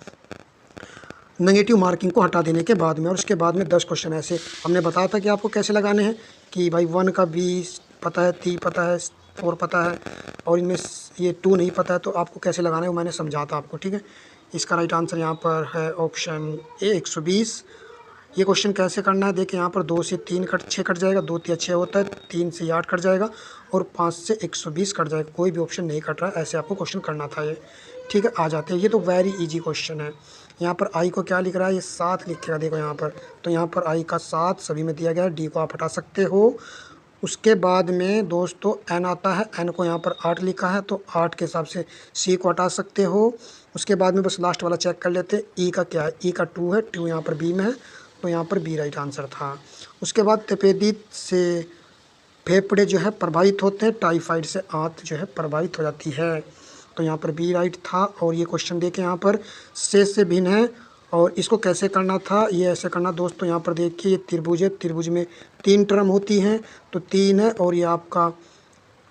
नेगेटिव मार्किंग को हटा देने के बाद में। और उसके बाद में 10 क्वेश्चन ऐसे हमने बताया था कि आपको कैसे लगाने हैं, कि भाई 1 का 20 पता है, 3 पता है, 4 पता है, और इनमें ये 2 नहीं पता है, तो आपको कैसे लगाना है वो मैंने समझा था आपको, ठीक है। इसका राइट आंसर यहाँ पर है ऑप्शन ए 120। ये क्वेश्चन कैसे करना है, देखिए यहाँ पर 2 से 3 कट 6 कट जाएगा, 2 3 6 होता है, 3 से 8 कट जाएगा, और 5 से 120 कट जाएगा। कोई भी ऑप्शन नहीं कट रहा है, ऐसे आपको क्वेश्चन करना था ये, ठीक है। आ जाते हैं, ये तो वेरी इजी क्वेश्चन है। यहाँ पर आई को क्या लिख रहा है, ये 7 लिखेगा, देखो यहाँ पर, तो यहाँ पर आई का 7 सभी में दिया गया है, डी को आप हटा सकते हो। उसके बाद में दोस्तों एन आता है, एन को यहाँ पर 8 लिखा है, तो 8 के हिसाब से सी को हटा सकते हो। उसके बाद में बस लास्ट वाला चेक कर लेते हैं, ई का क्या है, ई का 2 है, 2 यहाँ पर बी में है, तो यहाँ पर बी राइट आंसर था। उसके बाद तपेदिक से फेफड़े जो है प्रभावित होते हैं, टाइफाइड से आंत जो है प्रभावित हो जाती है, तो यहाँ पर बी राइट था। और ये क्वेश्चन देखिए यहाँ पर से भिन्न है, और इसको कैसे करना था, ये ऐसे करना दोस्तों, यहाँ पर देखिए ये त्रिभुज है, त्रिभुज में 3 टर्म होती हैं, तो 3 है, और ये आपका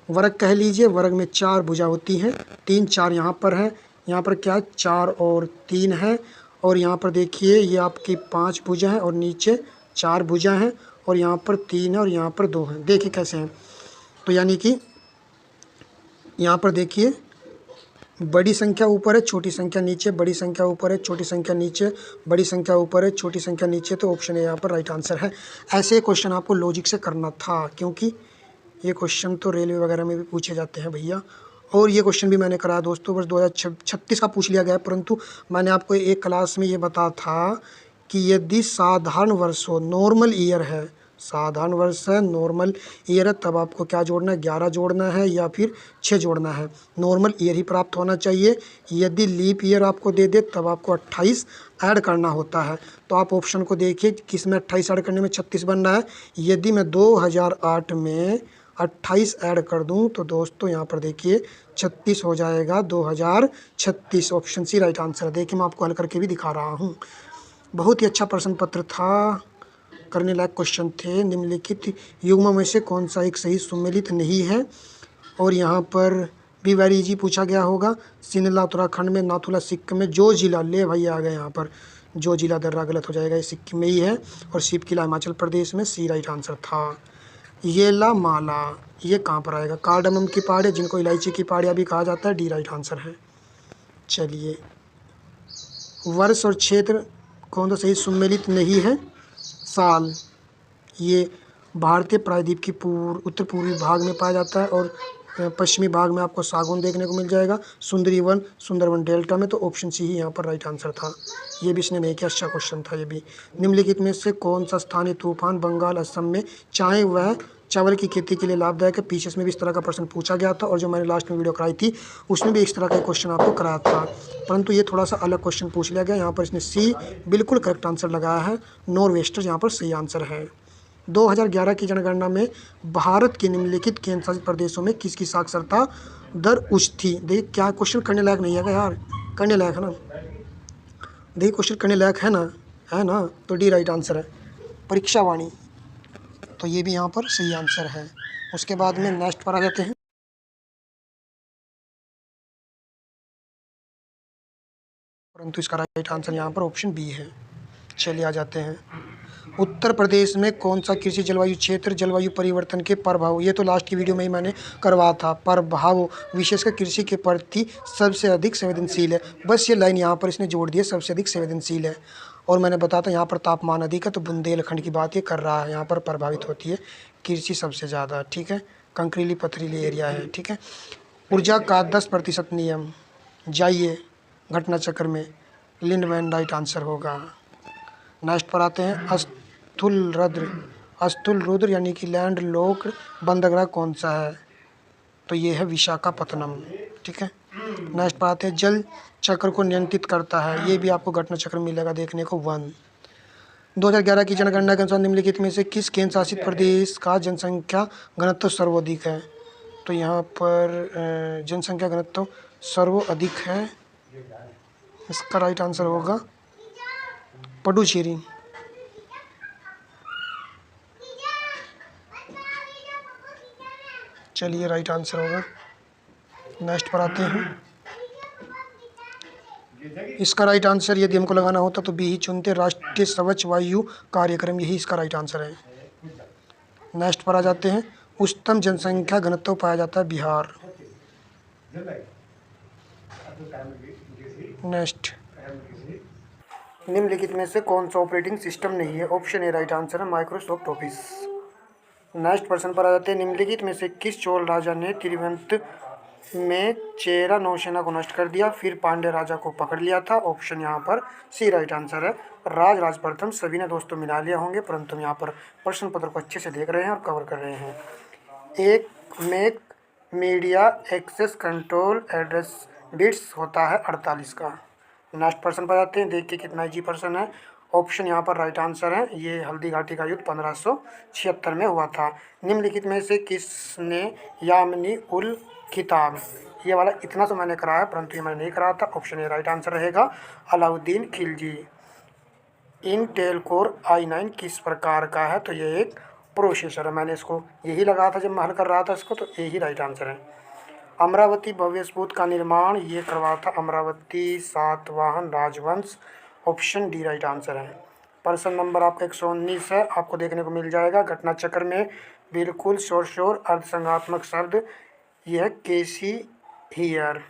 वर्ग कह लीजिए, वर्ग में 4 भुजा होती हैं, 3 4 यहाँ पर है, यहाँ पर क्या है 4 और 3 है, और यहाँ पर देखिए ये आपकी 5 भुजा है, और नीचे 4 भुजा हैं, और यहाँ पर 3 है, और यहाँ पर 2 हैं। देखिए कैसे हैं, तो यानी कि यहाँ पर देखिए बड़ी संख्या ऊपर है, छोटी संख्या नीचे, बड़ी संख्या ऊपर है, छोटी संख्या नीचे, बड़ी संख्या ऊपर है, छोटी संख्या नीचे, तो ऑप्शन ए यहाँ पर राइट आंसर है। ऐसे क्वेश्चन आपको लॉजिक से करना था, क्योंकि ये क्वेश्चन तो रेलवे वगैरह में भी पूछे जाते हैं भैया। और ये क्वेश्चन भी मैंने कराया दोस्तों, वर्ष 2036 का पूछ लिया गया है, परंतु मैंने आपको एक क्लास में ये बताया था कि यदि साधारण वर्ष हो, नॉर्मल ईयर है, साधारण वर्ष है, नॉर्मल ईयर है, तब आपको क्या जोड़ना है, 11 जोड़ना है या फिर 6 जोड़ना है, नॉर्मल ईयर ही प्राप्त होना चाहिए। यदि लीप ईयर आपको दे दे तब आपको 28 ऐड करना होता है। तो आप ऑप्शन को देखिए, किस में 28 ऐड करने में 36 बन रहा है। यदि मैं 2008 में 28 ऐड कर दूं तो दोस्तों यहाँ पर देखिए 36 हो जाएगा, 2036, ऑप्शन सी राइट आंसर है। देखिए मैं आपको हल करके भी दिखा रहा हूँ। बहुत ही अच्छा प्रश्न पत्र था, करने लायक क्वेश्चन थे। निम्नलिखित युग्म में से कौन सा एक सही सुमेलित नहीं है, और यहाँ पर भी वेरी इजी पूछा गया होगा। सिनला उत्तराखंड में, नाथुला सिक्किम में, जो जिला, ले भाई आ गए यहाँ पर, जो जिला दर्रा गलत हो जाएगा, ये सिक्किम में ही है, और शिव किला हिमाचल प्रदेश में, सी राइट आंसर था। येला माला ये कहाँ पर आएगा, कार्डमम की पहाड़ी, जिनको इलायची की पहाड़ियाँ भी कहा जाता है, डी राइट आंसर है। चलिए, वर्ष और क्षेत्र कौन सा सही सुमेलित नहीं है, साल, ये भारतीय प्रायद्वीप की उत्तर पूर्वी भाग में पाया जाता है, और पश्चिमी भाग में आपको सागौन देखने को मिल जाएगा। सुंदरी वन सुंदरवन डेल्टा में, तो ऑप्शन सी ही यहाँ पर राइट आंसर था। ये भी इसने नहीं किया, अच्छा क्वेश्चन था ये भी। निम्नलिखित में से कौन सा स्थानीय तूफान बंगाल असम में चाय व चावल की खेती के लिए लाभदायक है? पीछे में भी इस तरह का प्रश्न पूछा गया था, और जो मैंने लास्ट में वीडियो कराई थी उसमें भी इस तरह का क्वेश्चन आपको कराया था, परंतु ये थोड़ा सा अलग क्वेश्चन पूछ लिया गया। यहाँ पर इसने सी बिल्कुल करेक्ट आंसर लगाया है, नॉर्वेस्टर यहाँ पर सही आंसर है। 2011 की जनगणना में भारत के निम्नलिखित केंद्र शासित प्रदेशों में किसकी साक्षरता दर उच्च थी? देखिए क्या क्वेश्चन करने लायक नहीं है क्या यार? करने लायक है ना? देखिए क्वेश्चन करने लायक है ना? है ना? तो डी राइट आंसर है, परीक्षा वाणी। तो ये भी यहाँ पर सही आंसर है। उसके बाद में नेक्स्ट पर आ जाते हैं, परंतु इसका राइट आंसर यहाँ पर ऑप्शन बी है। चलिए आ जाते हैं, उत्तर प्रदेश में कौन सा कृषि जलवायु क्षेत्र जलवायु परिवर्तन के प्रभाव, ये तो लास्ट की वीडियो में ही मैंने करवा था, प्रभाव विशेषकर कृषि के प्रति सबसे अधिक संवेदनशील है। बस ये लाइन यहाँ पर इसने जोड़ दी है, सबसे अधिक संवेदनशील है। और मैंने बताया था यहाँ पर तापमान अधिक है, तो बुंदेलखंड की बात ये कर रहा है, यहाँ पर प्रभावित होती है कृषि सबसे ज़्यादा। ठीक है, कंकरीली पथरीली एरिया है। ठीक है, ऊर्जा का 10% नियम, जाइए घटना चक्र में, लिंडमैन राइट आंसर होगा। नेक्स्ट पर आते हैं, स्थूल रुद्र यानी कि लैंड लॉक्ड बंदरगाह कौन सा है? तो ये है विशाखापत्तनम। ठीक है, नेक्स्ट पर आते हैं, जल चक्र को नियंत्रित करता है, ये भी आपको घटना चक्र मिलेगा देखने को, वन। 2011 की जनगणना के अनुसार निम्नलिखित में से किस केंद्र शासित प्रदेश का जनसंख्या घनत्व सर्वाधिक है? तो यहाँ पर जनसंख्या घनत्व सर्वाधिक है, इसका राइट आंसर होगा पुडुचेरी। चलिए राइट आंसर होगा। नेक्स्ट पर आते हैं, इसका राइट आंसर यदि हमको लगाना होता तो बी ही चुनते, राष्ट्रीय स्वच्छ वायु कार्यक्रम, यही इसका राइट आंसर है। नेक्स्ट पर आ जाते हैं, उच्चतम जनसंख्या घनत्व पाया जाता है बिहार। नेक्स्ट, निम्नलिखित में से कौन सा ऑपरेटिंग सिस्टम नहीं है? ऑप्शन ए राइट आंसर है, माइक्रोसॉफ्ट ऑफिस। नेक्स्ट प्रश्न पर आ जाते हैं, निम्नलिखित में से किस चोल राजा ने त्रिवेंद्र में चेरा नौसेना को नष्ट कर दिया, फिर पांड्य राजा को पकड़ लिया था? ऑप्शन यहाँ पर सी राइट आंसर है, राज प्रथम। सभी ने दोस्तों मिला लिया होंगे, परंतु हम यहाँ पर प्रश्न पत्र को अच्छे से देख रहे हैं और कवर कर रहे हैं। एक MAC media access control address bits होता है 48 का। नेक्स्ट पर्सन पर जाते हैं, देखिए कितना इजी पर्सन है। ऑप्शन यहाँ पर राइट आंसर है, ये हल्दी घाटी का युद्ध 1576 में हुआ था। निम्नलिखित में से किसने यामिनी उल किताब, ये वाला इतना तो मैंने कराया, परंतु ये मैंने नहीं कराया था। ऑप्शन ए राइट आंसर रहेगा, Alauddin Khilji. Intel core i9 किस प्रकार का है? तो ये एक प्रोसेसर है, मैंने इसको यही लगाया था जब मैं हल कर रहा था इसको, तो यही राइट आंसर है। अमरावती भव्य स्तूप का निर्माण ये करवाया था अमरावती सातवाहन राजवंश। ऑप्शन डी राइट आंसर है। पर्सन नंबर आपका 119 है, आपको देखने को मिल जाएगा घटना चक्र में, बिल्कुल शोर अर्धसंज्ञात्मक शब्द, यह केसी हियर।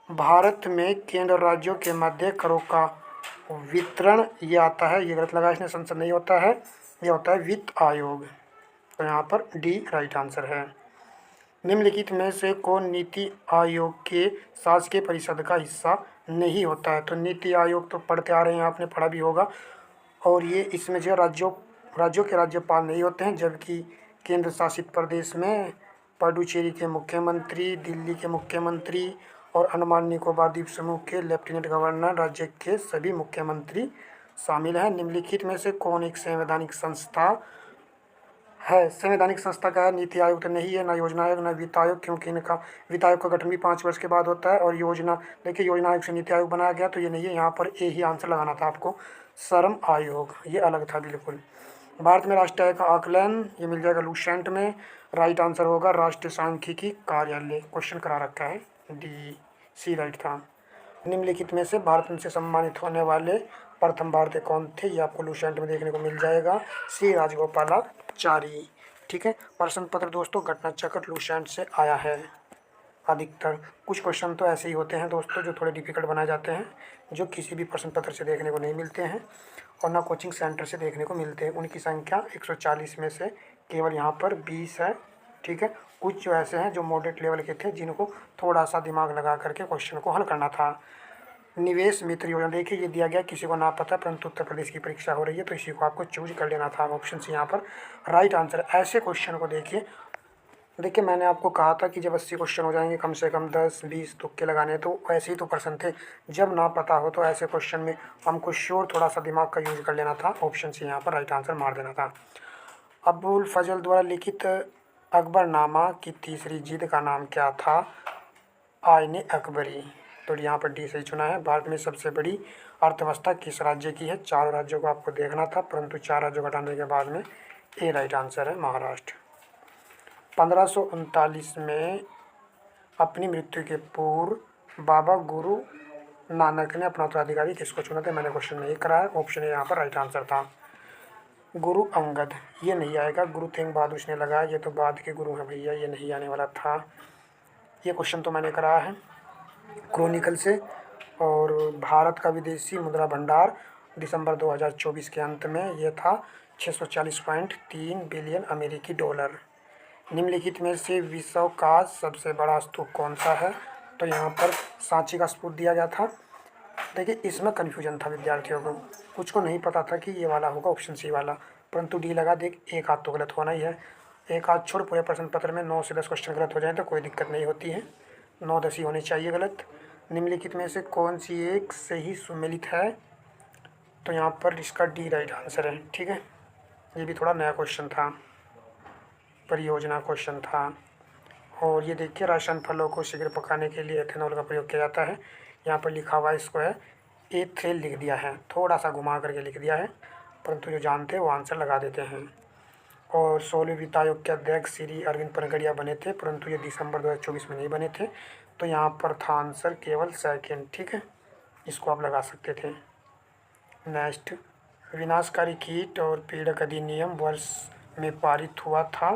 भारत में केंद्र और राज्यों के मध्य करों का वितरण ये आता है, ये गलत लगा इसने, संसद नहीं होता है, ये होता है वित्त आयोग। तो यहाँ पर डी राइट आंसर है। निम्नलिखित में से कौन नीति आयोग के शासकीय परिषद का हिस्सा नहीं होता है? तो नीति आयोग तो पढ़ते आ रहे हैं, आपने पढ़ा भी होगा, और ये इसमें जो राज्यों के राज्यपाल नहीं होते हैं, जबकि केंद्र शासित प्रदेश में पुडुचेरी के मुख्यमंत्री, दिल्ली के मुख्यमंत्री और अंडमान निकोबार द्वीप समूह के लेफ्टिनेंट गवर्नर राज्य के सभी मुख्यमंत्री शामिल हैं। निम्नलिखित में से कौन एक संवैधानिक संस्था है? संवैधानिक संस्था का है, नीति आयोग तो नहीं है, ना योजना आयोग, ना वित्त आयोग, क्योंकि इनका वित्त आयोग का गठन भी 5 वर्ष के बाद होता है। और योजना, देखिए योजना आयोग से नीति आयोग बनाया गया, तो ये नहीं है, यहाँ पर ए ही आंसर लगाना था आपको, श्रम आयोग, ये अलग था बिल्कुल। भारत में राष्ट्रीय आय का आकलन ये मिल जाएगा लूसेंट में, राइट आंसर होगा राष्ट्रीय सांख्यिकी कार्यालय। क्वेश्चन करा रखा है, डी सी राइट था। निम्नलिखित में से भारत से सम्मानित होने वाले प्रथम भारतीय कौन थे? ये आपको लूसेंट में देखने को मिल जाएगा, सी राजगोपालाचारी। ठीक है, प्रश्न पत्र दोस्तों घटना चक्र लूसेंट से आया है अधिकतर। कुछ क्वेश्चन तो ऐसे ही होते हैं दोस्तों जो थोड़े डिफिकल्ट बनाए जाते हैं, जो किसी भी प्रश्न पत्र से देखने को नहीं मिलते हैं और ना कोचिंग सेंटर से देखने को मिलते हैं। उनकी संख्या 140 में से केवल यहाँ पर 20 है। ठीक है, कुछ जो ऐसे हैं जो मॉडरेट लेवल के थे, जिनको थोड़ा सा दिमाग लगा करके क्वेश्चन को हल करना था। निवेश मित्र योजना, देखिए ये दिया गया, किसी को ना पता, परंतु उत्तर प्रदेश की परीक्षा हो रही है तो इसी को आपको चूज कर लेना था। ऑप्शन सी यहाँ पर राइट आंसर। ऐसे क्वेश्चन को देखिए मैंने आपको कहा था कि जब 80 क्वेश्चन हो जाएंगे कम से कम 10-20 तुक्के लगाने, तो ऐसे ही तो प्रश्न थे। जब ना पता हो तो ऐसे क्वेश्चन में हमको श्योर थोड़ा सा दिमाग का यूज कर लेना था। ऑप्शन सी यहाँ पर राइट आंसर मार देना था। अबुल फजल द्वारा लिखित अकबरनामा की तीसरी जिद का नाम क्या था? आईने अकबरी। तो यहाँ पर डी सही चुना है। भारत में सबसे बड़ी अर्थव्यवस्था किस राज्य की है? चारों राज्यों को आपको देखना था, परंतु 4 राज्यों को हटाने के बाद में ए राइट आंसर है, महाराष्ट्र। 1539 में अपनी मृत्यु के पूर्व बाबा गुरु नानक ने अपना उत्तराधिकारी किसको चुना था? मैंने क्वेश्चन नहीं करा है। ऑप्शन ए यहाँ पर राइट आंसर था। गुरु अंगद, ये नहीं आएगा। गुरु तेग बहादुर उसने लगाया, ये तो बाद के गुरु हैं भैया, ये नहीं आने वाला था। ये क्वेश्चन तो मैंने कराया है क्रॉनिकल से। और भारत का विदेशी मुद्रा भंडार दिसंबर 2024 के अंत में ये था 640.3 बिलियन अमेरिकी डॉलर। निम्नलिखित में से विश्व का सबसे बड़ा स्तूप कौन सा है? तो यहाँ पर सांची का स्तूप दिया गया था। देखिए इसमें कन्फ्यूजन था विद्यार्थियों को, कुछ को नहीं पता था कि ये वाला होगा ऑप्शन सी वाला, परंतु डी लगा। देख एक हाथ तो गलत होना ही है। एक हाथ छोड़, पूरे प्रश्न पत्र में 9 से 10 क्वेश्चन गलत हो जाए तो कोई दिक्कत नहीं होती है, 9-10 ही होने चाहिए गलत। निम्नलिखित में से कौन सी एक सही सुमेलित है? तो यहाँ पर इसका डी राइट आंसर है। ठीक है, ये भी थोड़ा नया क्वेश्चन था, परियोजना क्वेश्चन था। और ये देखिए, राशन फलों को शीघ्र पकाने के लिए एथेनॉल का प्रयोग किया जाता है। यहाँ पर लिखा हुआ इसको है एथेल लिख दिया है, थोड़ा सा घुमा करके लिख दिया है, परंतु जो जानते हैं वो आंसर लगा देते हैं। और 16वें वित्त आयोग के अध्यक्ष श्री अरविंद पनगड़िया बने थे, परंतु ये दिसंबर 2024 में नहीं बने थे, तो यहाँ पर था आंसर केवल सेकेंड। ठीक है, इसको आप लगा सकते थे। नेक्स्ट, विनाशकारी कीट और पीड़क अधिनियम वर्ष में पारित हुआ था?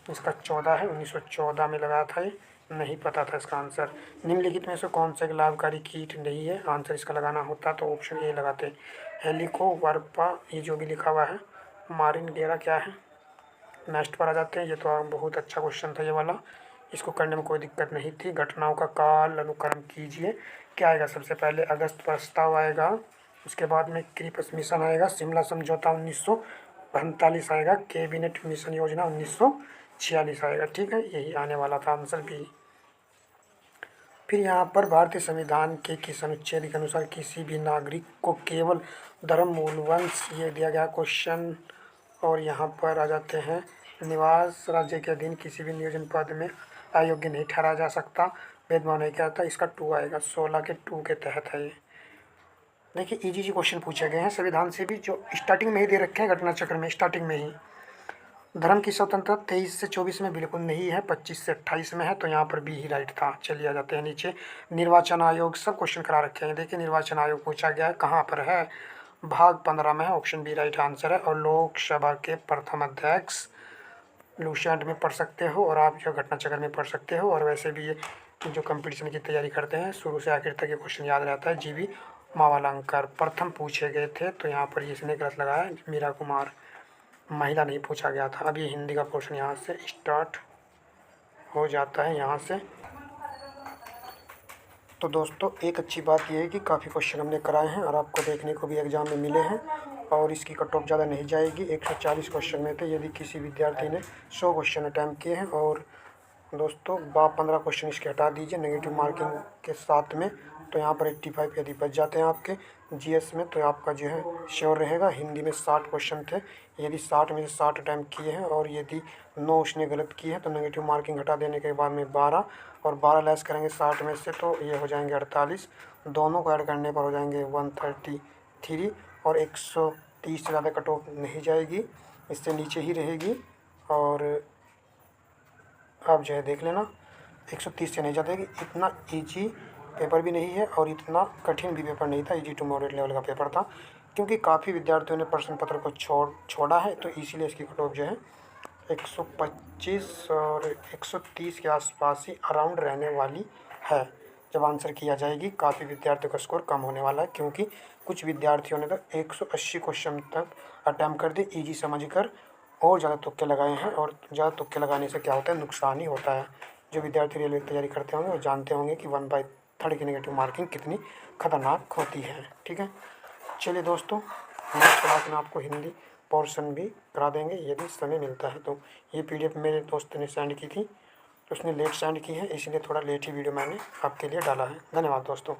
इसका 14 है, 1914 में लगाया था, ये नहीं पता था इसका आंसर। निम्नलिखित में से कौन सा एक लाभकारी कीट नहीं है? आंसर इसका लगाना होता तो ऑप्शन ए लगाते, हेलिकोवर्पा। ये जो भी लिखा हुआ है मारिन गेरा क्या है? नेक्स्ट पर आ जाते हैं। ये तो बहुत अच्छा क्वेश्चन था ये वाला, इसको करने में कोई दिक्कत नहीं थी। घटनाओं का काल अनुक्रम कीजिए। क्या आएगा? सबसे पहले अगस्त प्रस्ताव आएगा, उसके बाद में क्रिप्स मिशन आएगा, शिमला समझौता 1945 आएगा, कैबिनेट मिशन योजना 1946 आएगा। ठीक है, यही आने वाला था आंसर भी। फिर यहाँ पर भारतीय संविधान के किस अनुच्छेद के अनुसार किसी भी नागरिक को केवल धर्म, मूल, वंश, ये दिया गया क्वेश्चन। और यहाँ पर आ जाते हैं, निवास राज्य के अधीन किसी भी नियोजन पद में अयोग्य नहीं ठहराया जा सकता, भेदभाव नहीं किया जाता। इसका 2 आएगा, 16 के 2 के तहत है ये। देखिए इजी क्वेश्चन पूछे गए हैं संविधान से भी, जो स्टार्टिंग में ही दे रखे हैं घटना चक्र में, स्टार्टिंग में ही। धर्म की स्वतंत्रता 23 से 24 में बिल्कुल नहीं है, 25 से 28 में है, तो यहाँ पर बी ही राइट था। चलिए आ जाते हैं नीचे। निर्वाचन आयोग, सब क्वेश्चन करा रखे हैं। देखिए निर्वाचन आयोग पूछा गया है, कहाँ पर है? भाग 15 में है, ऑप्शन बी राइट आंसर है। और लोकसभा के प्रथम अध्यक्ष लूसेंट में पढ़ सकते हो, और आप जो घटना चक्र में पढ़ सकते हो। और वैसे भी ये जो कंपटीशन की तैयारी करते हैं शुरू से आखिर तक ये क्वेश्चन याद रहता है। जीवी मावलंकर प्रथम पूछे गए थे, तो यहाँ पर इसने गलत लगाया, मीरा कुमार, महिला नहीं पूछा गया था। अब ये हिंदी का पोर्शन यहाँ से स्टार्ट हो जाता है यहाँ से। तो दोस्तों एक अच्छी बात यह है कि काफ़ी क्वेश्चन हमने कराए हैं और आपको देखने को भी एग्ज़ाम में मिले हैं, और इसकी कट ऑफ ज़्यादा नहीं जाएगी। 140 क्वेश्चन में थे, यदि किसी विद्यार्थी ने 100 क्वेश्चन अटैम्प्ट किए हैं। और दोस्तों 15 क्वेश्चन इसके हटा दीजिए नेगेटिव मार्किंग के साथ में, तो यहाँ पर 85 यदि बच जाते हैं आपके जीएस में, तो आपका जो है श्योर रहेगा। हिंदी में 60 क्वेश्चन थे, यदि 60 में से 60 अटैम्प्ट किए हैं और यदि 9 उसने गलत किए हैं तो नेगेटिव मार्किंग हटा देने के बाद में 12, और 12 लेस करेंगे 60 में से तो ये हो जाएंगे 48, दोनों को ऐड करने पर हो जाएंगे 133, और 130 से ज़्यादा कट ऑफ नहीं जाएगी, इससे नीचे ही रहेगी। और आप जो है देख लेना 130 से नहीं जाएगी। इतना ईजी पेपर भी नहीं है और इतना कठिन भी पेपर नहीं था, इजी टू मॉडरेट लेवल का पेपर था, क्योंकि काफ़ी विद्यार्थियों ने प्रश्न पत्र को छोड़ा है, तो इसीलिए इसकी कट ऑफ जो है 125 और 130 के आसपास ही अराउंड रहने वाली है। जब आंसर किया जाएगी काफ़ी विद्यार्थियों का स्कोर कम होने वाला है, क्योंकि कुछ विद्यार्थियों ने तो 180 क्वेश्चन तक अटैम्प्ट कर दिए ईजी समझकर, और ज़्यादा तुक्के लगाए हैं, और ज़्यादा तुक्के लगाने से क्या होता है, नुकसान ही होता है। जो विद्यार्थी रेलवे की तैयारी करते होंगे वो जानते होंगे कि 1/3 की नेगेटिव मार्किंग कितनी खतरनाक होती है। ठीक है, चलिए दोस्तों, नेक्स्ट क्लास में आपको हिंदी पोर्शन भी करा देंगे यदि समय मिलता है तो। ये PDF मेरे दोस्त ने सेंड की थी, तो उसने लेट सेंड की है, इसलिए थोड़ा लेट ही वीडियो मैंने आपके लिए डाला है। धन्यवाद दोस्तों।